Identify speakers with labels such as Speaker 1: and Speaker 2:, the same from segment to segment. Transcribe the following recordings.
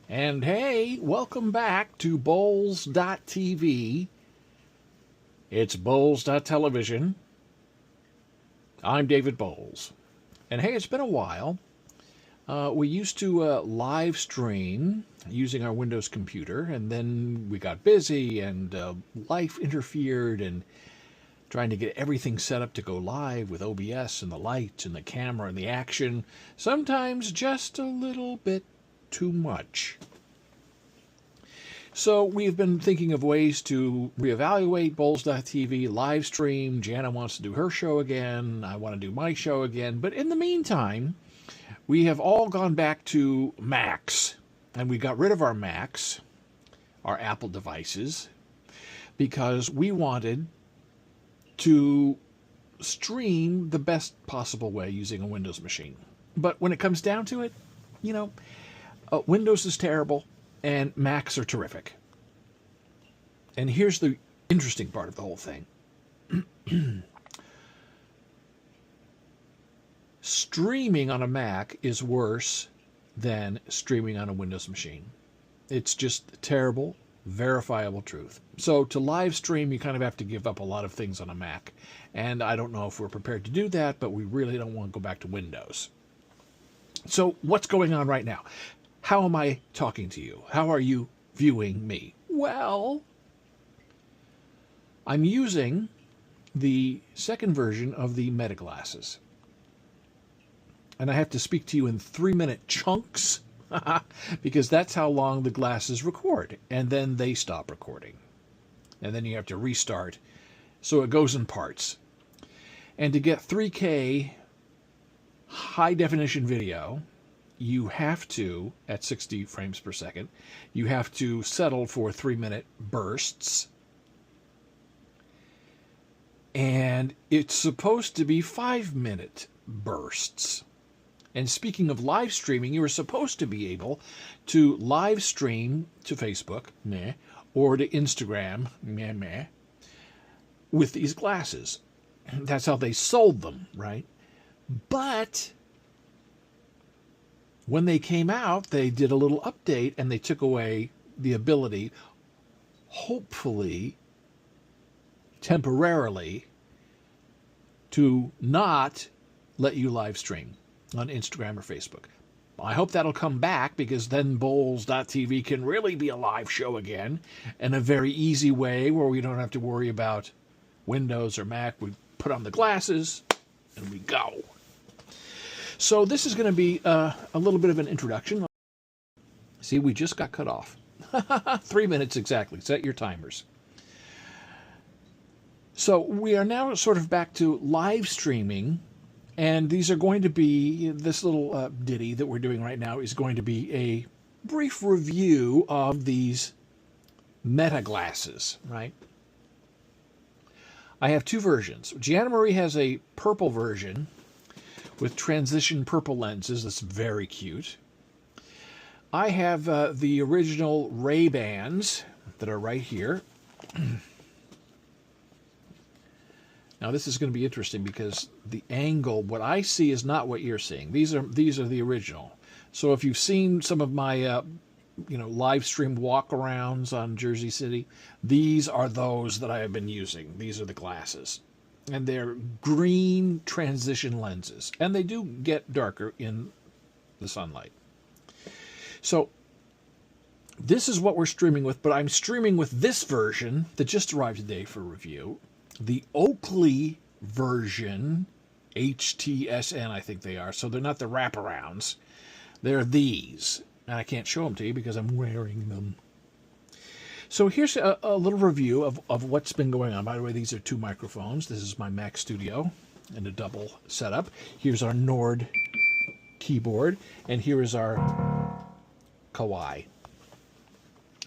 Speaker 1: And hey, welcome back to Boles.tv. It's Boles.television. I'm David Boles. And hey, it's been a while. We used to live stream using our Windows computer, and then we got busy and life interfered and trying to get everything set up to go live with OBS and the lights and the camera and the action. Sometimes just a little bit too much. So we've been thinking of ways to reevaluate Boles.tv, live stream. Jana wants to do her show again. I want to do my show again. But in the meantime, we have all gone back to Macs. And we got rid of our Macs, our Apple devices, because we wanted to stream the best possible way using a Windows machine. But when it comes down to it, Windows is terrible and Macs are terrific. And here's the interesting part of the whole thing. Streaming on a Mac is worse than streaming on a Windows machine. It's just terrible, verifiable truth. So to live stream, you kind of have to give up a lot of things on a Mac. And I don't know if we're prepared to do that, but we really don't want to go back to Windows. So what's going on right now? How am I talking to you? How are you viewing me? Well, I'm using the second version of the Meta glasses. And I have to speak to you in 3-minute chunks because that's how long the glasses record. And then they stop recording. And then you have to restart. So it goes in parts. And to get 3K high-definition video, you have to, at 60 frames per second, you have to settle for 3-minute bursts. And it's supposed to be 5-minute bursts. And speaking of live streaming, you are supposed to be able to live stream to Facebook, meh, or to Instagram, meh, meh, with these glasses. That's how they sold them, right? But when they came out, they did a little update and they took away the ability, hopefully, temporarily, to not let you live stream on Instagram or Facebook. I hope that'll come back because then Boles.tv can really be a live show again in a very easy way where we don't have to worry about Windows or Mac. We put on the glasses and we go. So this is going to be a little bit of an introduction. See, we just got cut off. 3 minutes exactly. Set your timers. So we are now sort of back to live streaming. And these are going to be, this little ditty that we're doing right now is going to be a brief review of these Meta glasses, right? I have two versions. Gianna Marie has a purple version with transition purple lenses. That's very cute. I have the original Ray-Bans that are right here. Now this is going to be interesting because the angle, what I see is not what you're seeing. These are the original. So if you've seen some of my live stream walk-arounds on Jersey City, these are those that I have been using. These are the glasses. And they're green transition lenses. And they do get darker in the sunlight. So this is what we're streaming with, but I'm streaming with this version that just arrived today for review. The Oakley version, HTSN I think they are. So they're not the wraparounds. They're these. And I can't show them to you because I'm wearing them. So here's a little review of what's been going on. By the way, these are two microphones. This is my Mac Studio and a double setup. Here's our Nord keyboard. And here is our Kawaii.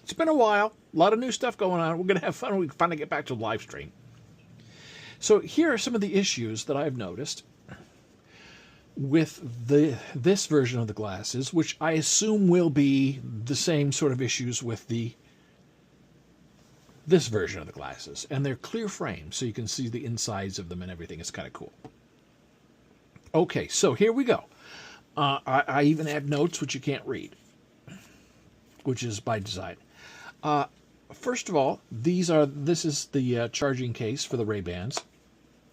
Speaker 1: It's been a while. A lot of new stuff going on. We're going to have fun when we finally get back to live stream. So here are some of the issues that I've noticed with this version of the glasses, which I assume will be the same sort of issues with this version of the glasses. And they're clear frames, so you can see the insides of them and everything. It's kind of cool. Okay, so here we go. I even have notes which you can't read. which is by design. First of all, this is the charging case for the Ray-Bans.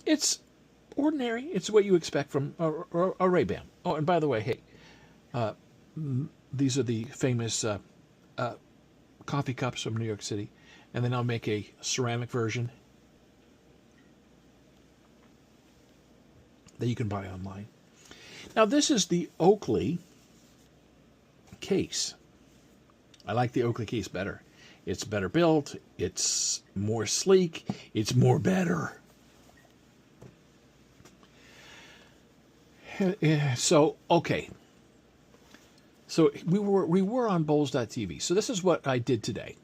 Speaker 1: It's ordinary. It's what you expect from a Ray-Ban. Oh, and by the way, hey, these are the famous coffee cups from New York City. And then I'll make a ceramic version that you can buy online. Now, this is the Oakley case. I like the Oakley case better. It's better built. It's more sleek. It's more better. So, okay. So we were on Boles.tv. So this is what I did today.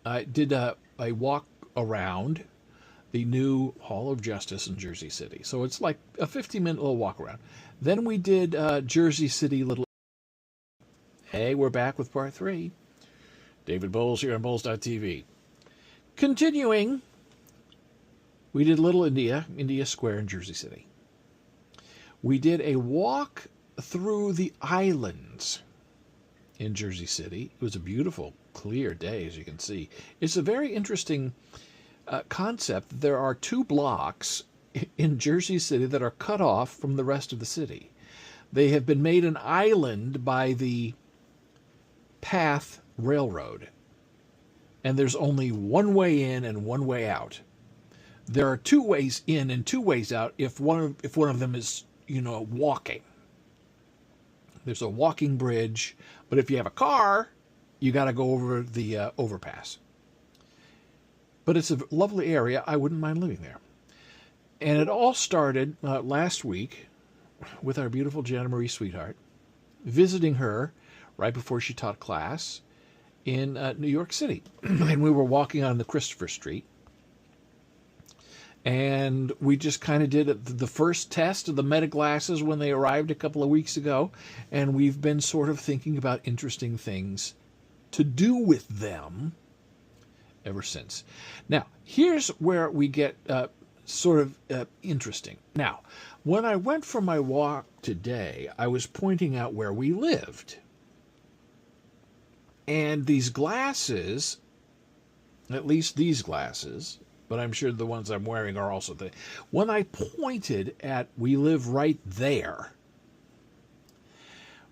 Speaker 1: I did a walk around the new Hall of Justice in Jersey City. So it's like a 50-minute little walk around. Then we did Jersey City Little. Hey, we're back with part 3. David Boles here on Boles.tv. Continuing, we did Little India Square in Jersey City. We did a walk through the islands in Jersey City. It was a beautiful, clear day, as you can see. It's a very interesting concept. There are 2 blocks in Jersey City that are cut off from the rest of the city. They have been made an island by the Path Railroad, and there's only one way in and one way out. There are 2 ways in and 2 ways out if one of them is, walking. There's a walking bridge, but if you have a car, you got to go over the overpass. But it's a lovely area. I wouldn't mind living there. And it all started last week with our beautiful Jana Marie sweetheart, visiting her right before she taught class in New York City. And we were walking on the Christopher Street. And we just kind of did the first test of the Meta glasses when they arrived a couple of weeks ago. And we've been sort of thinking about interesting things to do with them ever since. Now, here's where we get sort of interesting. Now, when I went for my walk today, I was pointing out where we lived. And these glasses, at least these glasses, but I'm sure the ones I'm wearing are also there. When I pointed at we live right there,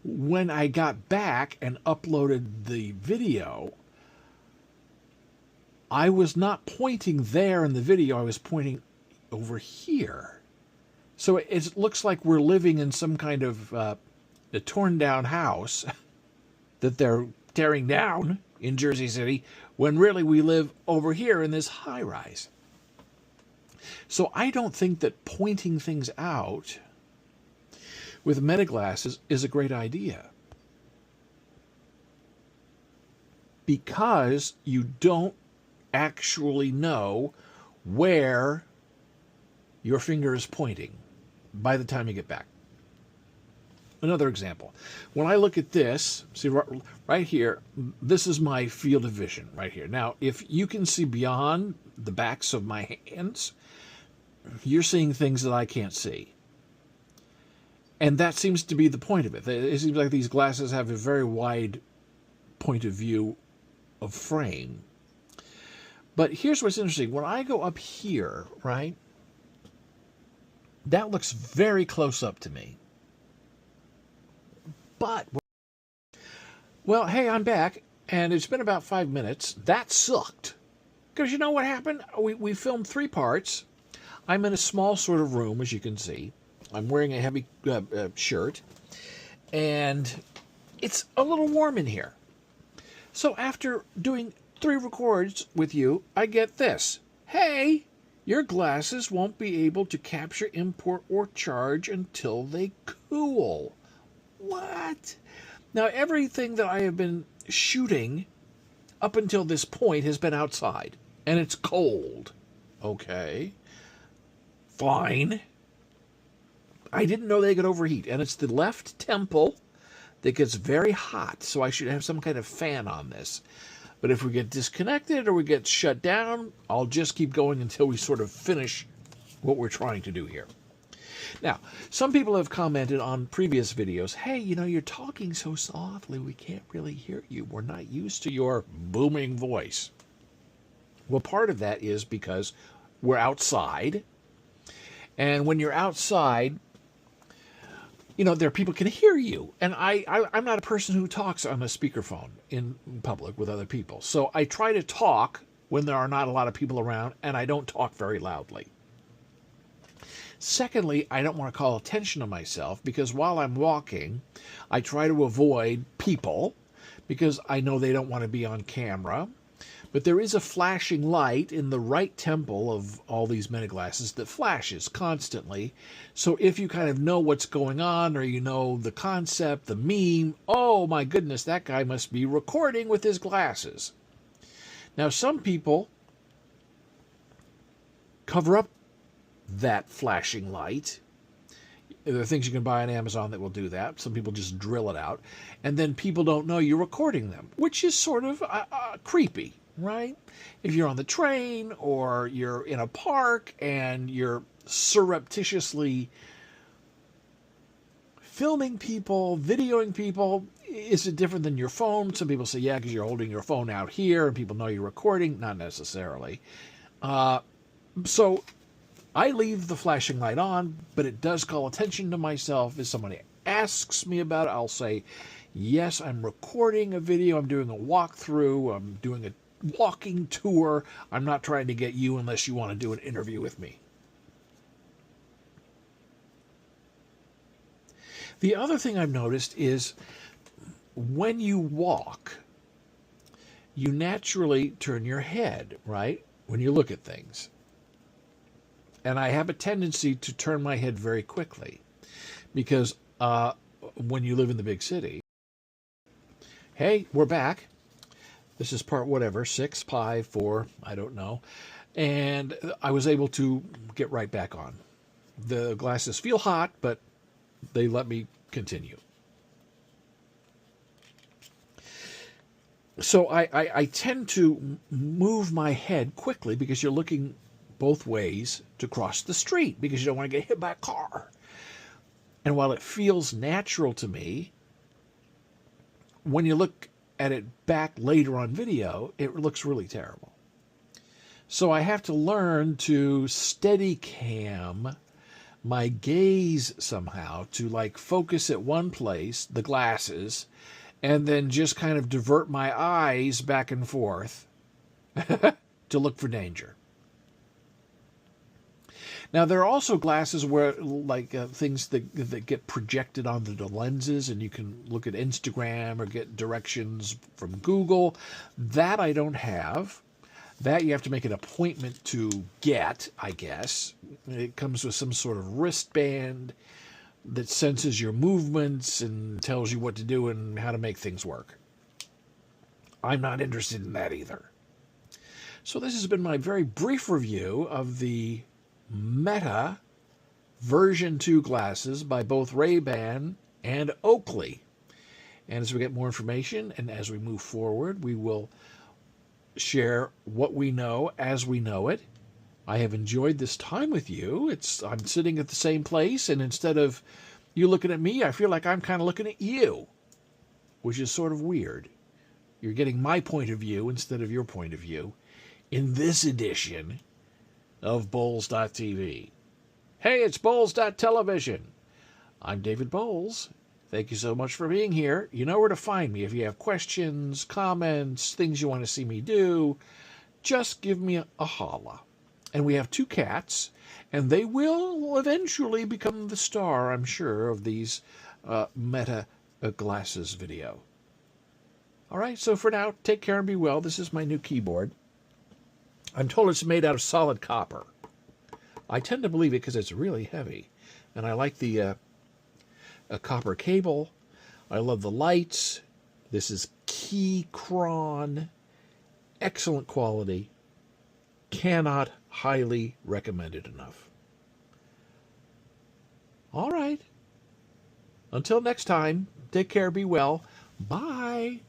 Speaker 1: when I got back and uploaded the video, I was not pointing there in the video. I was pointing over here. So it looks like we're living in some kind of a torn down house that they're tearing down in Jersey City, when really we live over here in this high rise. So I don't think that pointing things out with Meta glasses is a great idea, because you don't actually know where your finger is pointing by the time you get back. Another example. When I look at this, see right here, this is my field of vision right here. Now, if you can see beyond the backs of my hands, you're seeing things that I can't see. And that seems to be the point of it. It seems like these glasses have a very wide point of view of frame. But here's what's interesting. When I go up here, right, that looks very close up to me. But, well, hey, I'm back, and it's been about 5 minutes. That sucked. Because you know what happened? We filmed 3 parts. I'm in a small sort of room, as you can see. I'm wearing a heavy shirt, and it's a little warm in here. So after doing 3 records with you, I get this. Hey, your glasses won't be able to capture, import, or charge until they cool. What? Now, everything that I have been shooting up until this point has been outside, and it's cold. Okay. Fine. I didn't know they could overheat, and it's the left temple that gets very hot, so I should have some kind of fan on this. But if we get disconnected or we get shut down, I'll just keep going until we sort of finish what we're trying to do here. Now, some people have commented on previous videos, hey, you're talking so softly, we can't really hear you. We're not used to your booming voice. Well, part of that is because we're outside. And when you're outside, there are people can hear you. And I'm not a person who talks on a speakerphone in public with other people. So I try to talk when there are not a lot of people around, and I don't talk very loudly. Secondly, I don't want to call attention to myself because while I'm walking, I try to avoid people because I know they don't want to be on camera. But there is a flashing light in the right temple of all these Meta glasses that flashes constantly. So if you kind of know what's going on or you know the concept, the meme, oh my goodness, that guy must be recording with his glasses. Now, some people cover up that flashing light. There are things you can buy on Amazon that will do that. Some people just drill it out. And then people don't know you're recording them, which is sort of creepy, right? If you're on the train or you're in a park and you're surreptitiously filming people, videoing people, is it different than your phone? Some people say, yeah, because you're holding your phone out here and people know you're recording. Not necessarily. So I leave the flashing light on, but it does call attention to myself. If somebody asks me about it, I'll say, yes, I'm recording a video. I'm doing a walkthrough. I'm doing a walking tour. I'm not trying to get you unless you want to do an interview with me. The other thing I've noticed is when you walk, you naturally turn your head, right? When you look at things. And I have a tendency to turn my head very quickly because when you live in the big city, hey, we're back. This is part whatever, 6, 5, 4, I don't know. And I was able to get right back on. The glasses feel hot, but they let me continue. So I tend to move my head quickly because you're looking both ways to cross the street because you don't want to get hit by a car. And while it feels natural to me, when you look at it back later on video, it looks really terrible. So I have to learn to steady cam my gaze somehow to focus at one place, the glasses, and then just kind of divert my eyes back and forth to look for danger. Now, there are also glasses where, things that get projected onto the lenses, and you can look at Instagram or get directions from Google. That I don't have. That you have to make an appointment to get, I guess. It comes with some sort of wristband that senses your movements and tells you what to do and how to make things work. I'm not interested in that either. So this has been my very brief review of the Meta version 2 glasses by both Ray-Ban and Oakley. And as we get more information and as we move forward, we will share what we know as we know it. I have enjoyed this time with you. I'm sitting at the same place, and instead of you looking at me, I feel like I'm kind of looking at you, which is sort of weird. You're getting my point of view instead of your point of view in this edition of Boles.tv. Hey, it's Boles.television. I'm David Boles. Thank you so much for being here. You know where to find me if you have questions, comments, things you want to see me do. Just give me a holla. And we have 2 cats, and they will eventually become the star, I'm sure, of these Meta glasses video. All right, so for now, take care and be well. This is my new keyboard. I'm told it's made out of solid copper. I tend to believe it because it's really heavy. And I like the copper cable. I love the lights. This is Keychron. Excellent quality. Cannot highly recommend it enough. All right. Until next time, take care, be well. Bye.